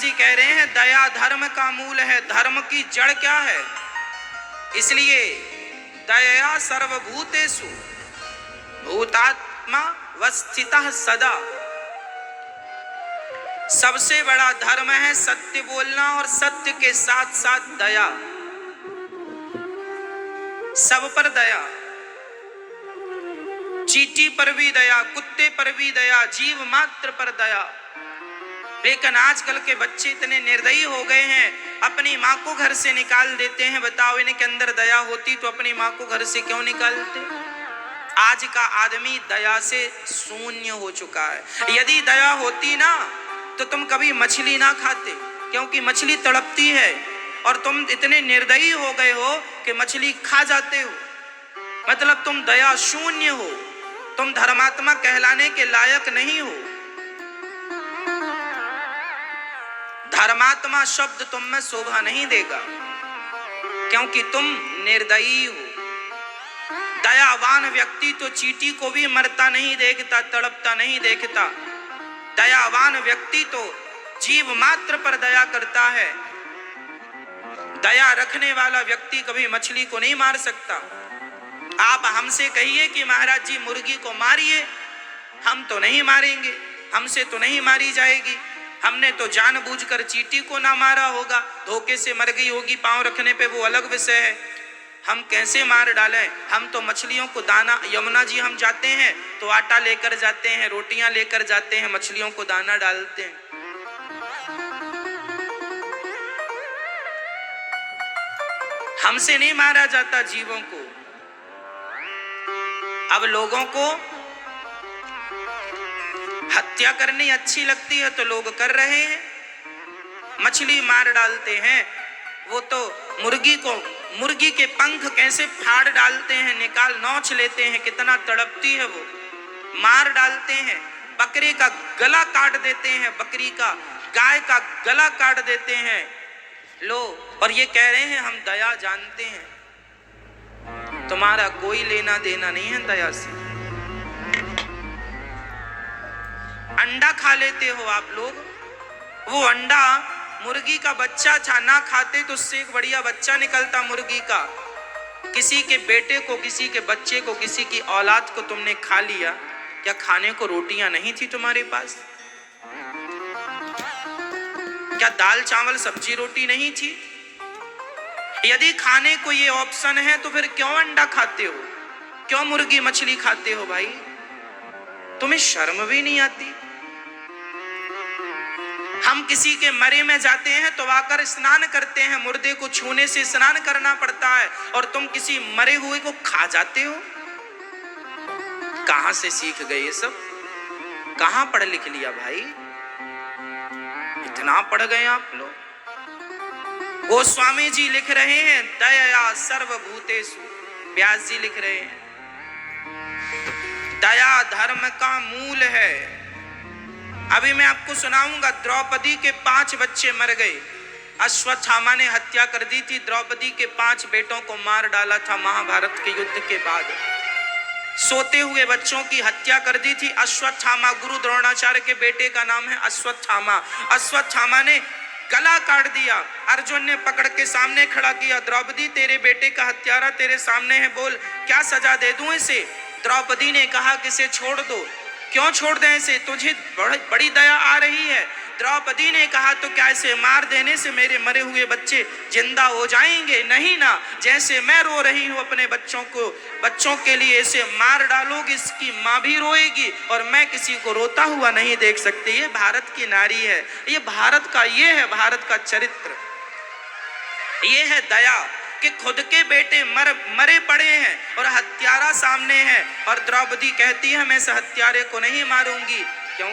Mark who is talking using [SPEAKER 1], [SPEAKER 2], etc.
[SPEAKER 1] जी कह रहे हैं दया धर्म का मूल है, धर्म की जड़ क्या है? इसलिए दया सर्वभूतेषु भूतात्मा वस्थितः सदा। सबसे बड़ा धर्म है सत्य बोलना और सत्य के साथ साथ दया, सब पर दया, चींटी पर भी दया, कुत्ते पर भी दया, जीव मात्र पर दया। लेकिन आजकल के बच्चे इतने निर्दयी हो गए हैं, अपनी माँ को घर से निकाल देते हैं। बताओ इनके अंदर दया होती तो अपनी माँ को घर से क्यों निकालते? आज का आदमी दया से शून्य हो चुका है। यदि दया होती ना तो तुम कभी मछली ना खाते, क्योंकि मछली तड़पती है और तुम इतने निर्दयी हो गए हो कि मछली खा जाते हो। मतलब तुम दया शून्य हो, तुम धर्मात्मा कहलाने के लायक नहीं हो। धर्मात्मा शब्द तुम में शोभा नहीं देगा, क्योंकि तुम निर्दयी हो। दयावान व्यक्ति तो चींटी को भी मरता नहीं देखता, तड़पता नहीं देखता। दयावान व्यक्ति तो जीव मात्र पर दया करता है। दया रखने वाला व्यक्ति कभी मछली को नहीं मार सकता। आप हमसे कहिए कि महाराज जी मुर्गी को मारिए, हम तो नहीं मारेंगे, हमसे तो नहीं मारी जाएगी। हमने तो जानबूझकर चींटी को ना मारा होगा, धोखे से मर गई होगी पांव रखने पे, वो अलग विषय है। हम कैसे मार डालें? हम तो मछलियों को दाना, यमुना जी हम जाते हैं तो आटा लेकर जाते हैं, रोटियां लेकर जाते हैं, मछलियों को दाना डालते हैं। हमसे नहीं मारा जाता जीवों को। अब लोगों को हत्या करनी अच्छी लगती है तो लोग कर रहे हैं, मछली मार डालते हैं। वो तो मुर्गी के पंख कैसे फाड़ डालते हैं, निकाल नोच लेते हैं, कितना तड़पती है वो, मार डालते हैं। बकरे का गला काट देते हैं, बकरी का, गाय का गला काट देते हैं। लो, और ये कह रहे हैं हम दया जानते हैं। तुम्हारा कोई लेना देना नहीं है दया से। अंडा खा लेते हो आप लोग, वो अंडा मुर्गी का बच्चा था, ना खाते तो उससे एक बढ़िया बच्चा निकलता मुर्गी का। किसी के बेटे को, किसी के बच्चे को, किसी की औलाद को तुमने खा लिया, क्या खाने को रोटियां नहीं थी तुम्हारे पास? क्या दाल चावल सब्जी रोटी नहीं थी? यदि खाने को ये ऑप्शन है तो फिर क्यों अंडा खाते हो, क्यों मुर्गी मछली खाते हो? भाई तुम्हें शर्म भी नहीं आती? हम किसी के मरे में जाते हैं तो आकर स्नान करते हैं, मुर्दे को छूने से स्नान करना पड़ता है, और तुम किसी मरे हुए को खा जाते हो। कहां से सीख गए ये सब? कहां पढ़ लिख लिया भाई? इतना पढ़ गए आप लोग। गोस्वामी जी लिख रहे हैं दया सर्वभूतेषु, व्यास जी लिख रहे हैं दया धर्म का मूल है। अभी मैं आपको सुनाऊंगा, द्रौपदी के 5 बच्चे मर गए। अश्वत्थामा ने हत्या कर दी थी, द्रौपदी के 5 बेटों को मार डाला था महाभारत के युद्ध के बाद। सोते हुए बच्चों की हत्या कर दी थी अश्वत्थामा। गुरु द्रोणाचार्य के बेटे का नाम है अश्वत्थामा। अश्वत्थामा ने गला काट दिया। अर्जुन ने पकड़ के सामने खड़ा किया, द्रौपदी तेरे बेटे का हत्यारा तेरे सामने है, बोल क्या सजा दे दूं इसे? द्रौपदी ने कहा कि इसे छोड़ दो। क्यों छोड़ दें इसे? तुझे बड़ी दया आ रही है। द्रौपदी ने कहा तो क्या इसे मार देने से मेरे मरे हुए बच्चे जिंदा हो जाएंगे? नहीं ना, जैसे मैं रो रही हूं अपने बच्चों के लिए, इसे मार डालोगे इसकी माँ भी रोएगी, और मैं किसी को रोता हुआ नहीं देख सकती। ये भारत की नारी है, ये भारत का, ये है भारत का चरित्र, ये है दया कि खुद के बेटे मरे पड़े हैं और हत्यारा सामने है, और द्रौपदी कहती है मैं इस हत्यारे को नहीं मारूंगी।